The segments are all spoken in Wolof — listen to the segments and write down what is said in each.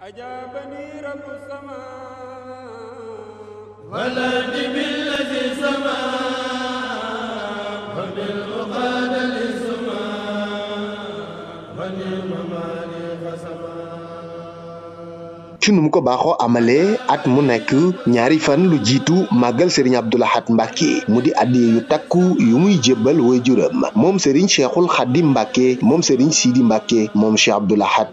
أجابني رب السماء ولدي بالذي سما وبالعقاد للسماء ونعم مالي فسما ci nu mu ko baaxoo amalee at mu nekk ñaari fan lu jiitu màggal Serigne Abdou Lahad Mbacké mu di addiye yu takku yu muy jébbal waajuram moom Serigne Cheikhul Khadim Mbacké moom Serigne Sidi Mbacké moom Cheikh Abdou Lahad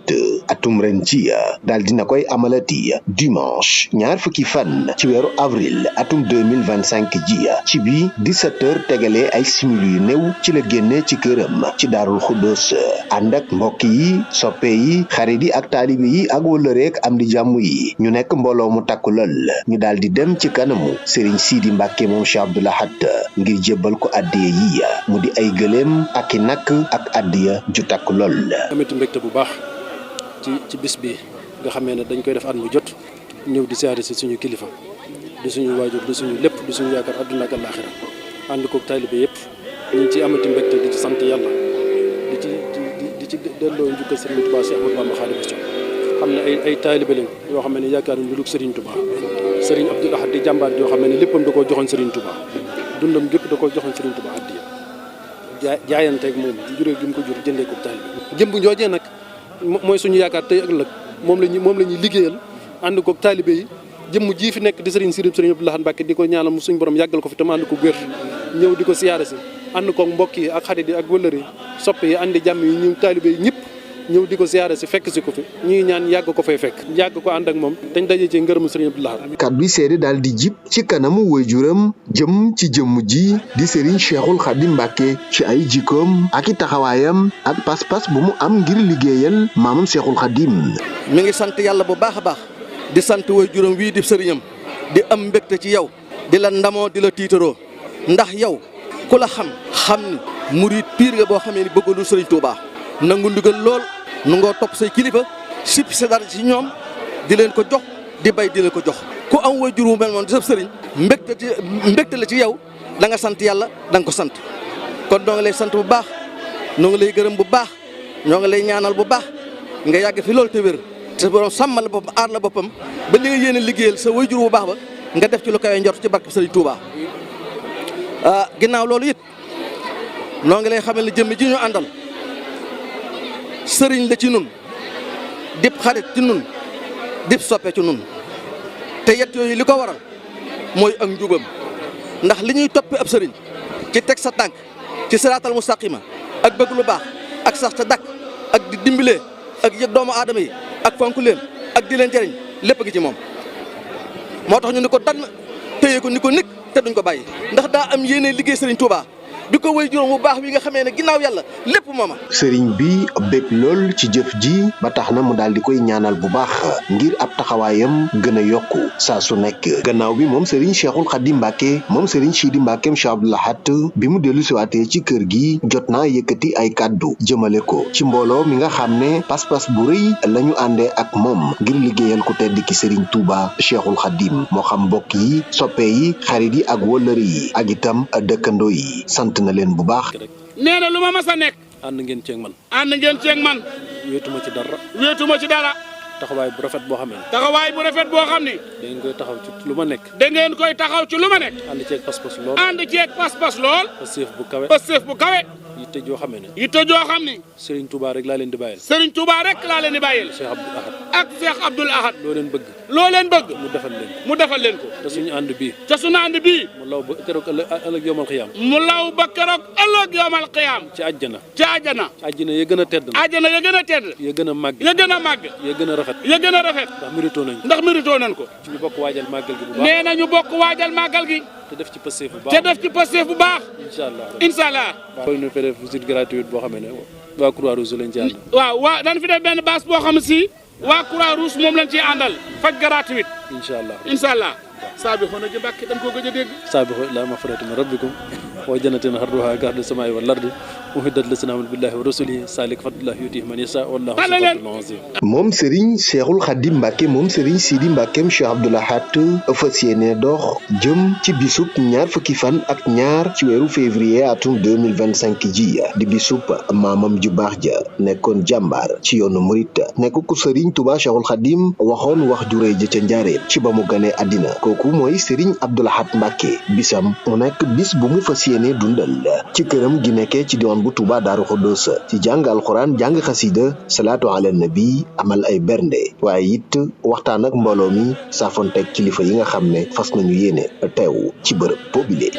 atum ren ci daal dina koy amalati dimanche ñaar fukki fan ci weeru avril atum 2025 ji ci bi 17h tegalee ay simili yu néew ci la génne ci këram ci Daarul Xuddoos ànd ak mbokk yi soppe yi xarit yi ak taalibe yi ak wëllëreek am di jàmm yi ñu nekk mbooloo mu takku lool ñu daal di dem ci kanamu Serigne Sidi Mbacké moom Cheikh Abdou Lahad ngir jébbal ko addiya yi mu di ay gëléem ak i nakk ak addiya ju takku lool. amati mbégte bu baax ci bis bi nga xamee ne dañ koy def at mu jot ñëw di siyaare si suñu kilifa di suñu waajur di suñu lépp di suñu yaakaar àdduna ak àllaaxira ànd koog taalibe yëpp ñu ngi ci amati mbégte di ci sant yàlla di ci delloo njukkal Serigne Touba Cheikh Ahmadou Bamba Khadimu Rasul xam ne ay taalibe lañ yoo xam ne yaakaar nañ lu dul Serigne Touba Serigne Abdou Lahad di jàmbaar yoo xam ne léppam da koo joxoon Serigne Touba dundam gépp da koo joxoon Serigne Touba addiya jaayanteeg moom juree gi mu ko jur jëndee ko taalibe jëmb njoojee nag mooy suñu yaakaar tey ak ëllëg moom la ñuy liggéeyal ànd koog taalibe yi jëmm ji fi nekk di Serigne Abdou Lahad Mbacké di ko ñaanal mu suñu borom yàggal ko fi tam ànd ko wér ñëw di ko siyaare si ànd koog mbokk yi ak xarit yi ak wëllër yi soppe yi andi jàmm yi ñu taalibe yi ñëpp ñëw di ko siyaare si fekk si ko fi ñuy ñaan yàgg ko fay fekk yàgg ko ànd ak moom dañ daje ci ngërëmu Serigne Abdou Lahad. kàddu yi seede daal di jib ci kanamu waajuram jëm ci jëmm ji di Serigne Cheikhul Khadim Mbacké ci ay jikkoom ak i taxawaayam ak pas-pas bu mu am ngir liggéeyal maamam Cheikhul Khadim. mi ngi sant yàlla bu baax a baax di sant waajuram wii di sëriñam di am mbégte ci yow di la ndamoo di la tiitaroo ndax yow ku la xam ni murid piir nga boo xamee ni bëggoon Serigne Touba. nangu ndigal lool nu ngoo topp say kilifa sip sa dara ci ñoom di leen ko jox di bay di leen ko jox ku am waajur wu mel noonu di sab sëriñ mbégte la ci yow da nga sant yàlla da nga ko sant kon noo ngi lay sant bu baax noo ngi lay gërëm bu baax ñoo ngi lay ñaanal bu baax nga yàgg fi loolu te wér te borom sàmmal boppam aar la boppam ba li nga yéene liggéeyal sa waajur bu baax ba nga def ci lu kawe njort ci barke Sëriñ Touba ginnaaw loolu it noo ngi lay xamal ne jëmm ji ñu àndal sëriñ la ci nun dib xarit ci nun dib soppe ci nun te yett yooyu li ko waral mooy ak njubam ndax li ñuy toppee ab sëriñ ci teg sa tànk ci siraatal mustaqima ak bëgg lu baax ak sax sa dakk ak di dimbilee ak yëg doomu aadama yi ak fonk leen ak di leen jëriñ lépp ngi ci moom moo tax ñu ni ko dann téye ko ni ko nikk te duñ ko bàyyi ndax daa am yéene liggéey sëriñ Touba bi ko wéy juróom bu baax wi nga xamee ne ginnaaw yàlla lépp mooma sëriñ bi bég lool ci jëf ji ba tax na mu daal di koy ñaanal bu baax ngir ab taxawaayam gën a yokku saa su nekk gannaaw bi moom Serigne Cheikhul Khadim Mbacké moom Serigne Sidi Mbacké Cheikh Abdou Lahad bi mu dellu siwaatee ci kër gi jot naa yëkkati ay kàddu jëmale ko ci mbooloo mi nga xam ne pas-pas bu rëy la ñu àndee ak moom ngir liggéeyal ku tedd ki Serigne Touba Cheikhul Khadim moo xam mbokk yi soppe yi xarit yi ak wëllëri yi ak itam dëkkandoo yi sant na leen bu baax. nee na lu ma mas a nekk. ànd ngeen ceeg man. ànd ngeen ceeg man. wéetuma ci dara. wéetuma ci dara. taxawaay bu rafet boo xam ne. taxawaay bu rafet boo xam ne. da ngeen koy taxaw ci lu ma nekk. da ngeen koy taxaw ci lu ma nekk. ànd ceeg pas-pas lool. ànd ceeg pas-pas lool. Pastef bu kawe. Pastef bu kawe. yitte joo xam ne. yitte joo xam ne. Serigne Touba rek laa leen di bàyyil. Serigne Touba rek laa leen di bàyyil. Cheikh Abdou Lahad. ak Cheikh Abdou Lahad. loo leen bëgg. loo leen bëgg. mu defal leen ko. mu defal leen ko. te suñu ànd bii. te suñu ànd bii. mu law ba keroog ëllëg yomal xiyaam. mu law ba keroog ëllëg yomal xiyaam. ci àjjana. ci àjjana. àjjana ya gën a tedd. àjjana ya gën a tedd. ya gën a màgg. ya gën a màgg. ya gën a rafet. ya gën a rafet. ndax mérito nañ ko. ñu bokk waajal màggal gi bu baax. nee na ñu bokk waajal màggal gi. te def ci Pastef bu baax. te def ci Pastef bu baax. incha allah incha allah. waaw ñu def visite gratuite boo xam ne waa Croix-Rouge lañ ci ànd. waaw dañ fi def benn bâche boo xam ne si waa Croix-Rouge moom lañ ciy àndal faj gratuite. incha allah incha allah. saa bi xoo na ji Mbàkke dañ koo gëj a dégg. saa bi xoo la ma farati ma rabbikum wa jannatin arduha ka ardi samaa'i wal ardi uhiddat lisina amanu billahi wa rasulihi salik fadlullahi yutihi man yasha wallahu fadlul azim. moom Serigne Cheikhoul Khadim Mbacke moom Serigne Sidi Mbackeem Cheikh Abdou Lahad fas yéene dox jëm ci bisub ñaar fukki fan ak ñaar ci weeru février atum 2025 ji di bisub maamam ju baax ja nekkoon jàmbaar ci yoonu murit nekk ku Serigne Touba Cheikhoul Khadim waxoon wax ju rëy ja ca njaareem ci ba mu ganee àddina kooku mooy Serigne Abdou Lahad Mbacke bisam mu nekk bis bu mu fas yéene dundal ci këram gi nekkee ci diwaan bu Touba Daaru Xudoos ci jàng alxuraan jàng xasida salaatu ala nabi amal ay bernde waaye it waxtaan ak mbooloo mi saafonteeg kilifa yi nga xam ne fas nañu yéene teew ci bërëb boobile.